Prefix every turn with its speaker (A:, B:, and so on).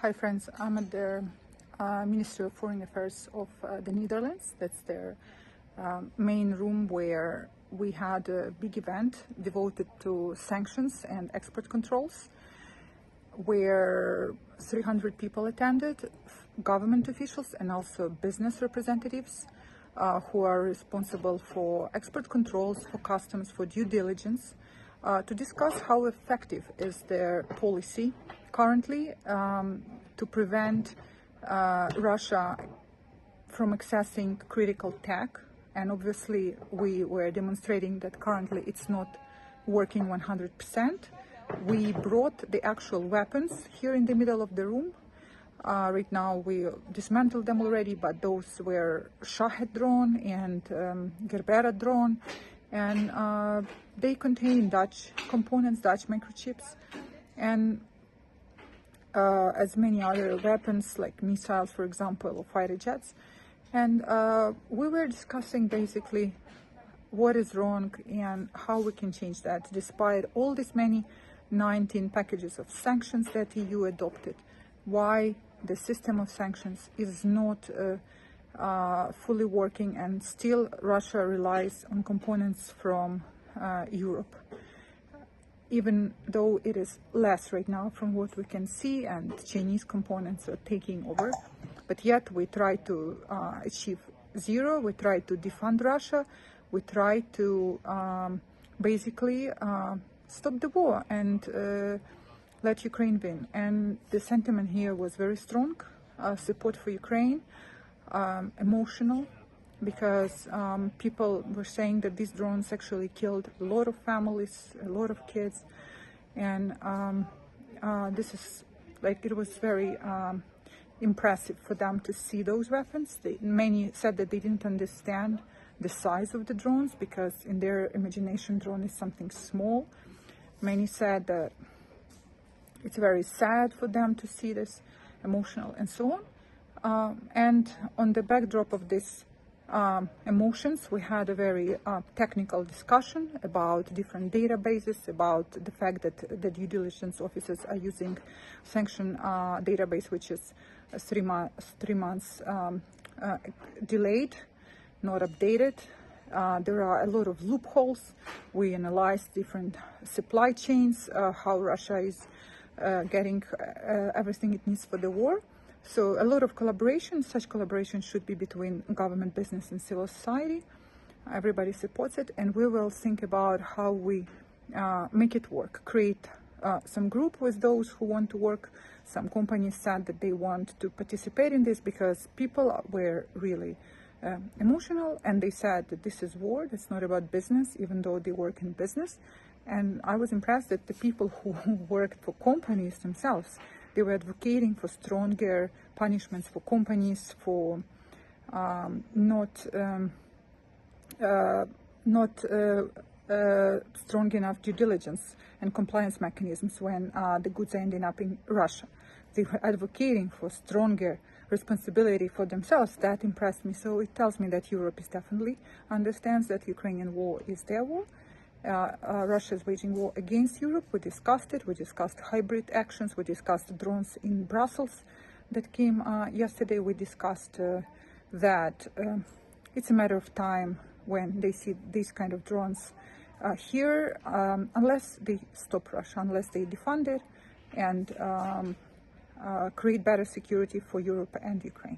A: Hi friends, I'm at the Ministry of Foreign Affairs of the Netherlands. That's their main room where we had a big event devoted to sanctions and export controls, where 300 people attended, government officials and also business representatives who are responsible for export controls, for customs, for due diligence, to discuss how effective is their policy currently to prevent Russia from accessing critical tech. And obviously we were demonstrating that currently it's not working 100%. We brought the actual weapons here in the middle of the room. Right now we dismantled them already, but those were Shahed drone and Geran drone, and they contain Dutch components, Dutch microchips, and as many other weapons like missiles, for example, or fighter jets. And we were discussing basically what is wrong and how we can change that, despite all these many 19 packages of sanctions that EU adopted. Why the system of sanctions is not fully working, and still Russia relies on components from Europe, even though it is less right now from what we can see, and Chinese components are taking over. But yet we try to achieve zero, we try to defund Russia, we try to basically stop the war and let Ukraine win. And the sentiment here was very strong, support for Ukraine, emotional, because people were saying that these drones actually killed a lot of families, a lot of kids, and this is like, it was very impressive for them to see those weapons. Many said that they didn't understand the size of the drones, because in their imagination drone is something small. Many said that it's very sad for them to see this, emotional, and so on. And on the backdrop of this emotions, we had a very technical discussion about different databases, about the fact that the due diligence officers are using sanction database, which is 3 months delayed, not updated. There are a lot of loopholes. We analyzed different supply chains, how Russia is getting everything it needs for the war. So a lot of collaboration. Such collaboration should be between government, business and civil society. Everybody supports it, and we will think about how we make it work, create some group with those who want to work. Some companies said that they want to participate in this because people were really emotional, and they said that this is war, it's not about business, even though they work in business. And I was impressed that the people who worked for companies themselves, they were advocating for stronger punishments for companies, for not strong enough due diligence and compliance mechanisms when the goods are ending up in Russia. They were advocating for stronger responsibility for themselves. That impressed me. So it tells me that Europe is definitely understands that Ukrainian war is their war. Russia is waging war against Europe. We discussed it. We discussed hybrid actions. We discussed drones in Brussels that came yesterday. We discussed that it's a matter of time when they see these kind of drones here, unless they stop Russia, unless they defund it and create better security for Europe and Ukraine.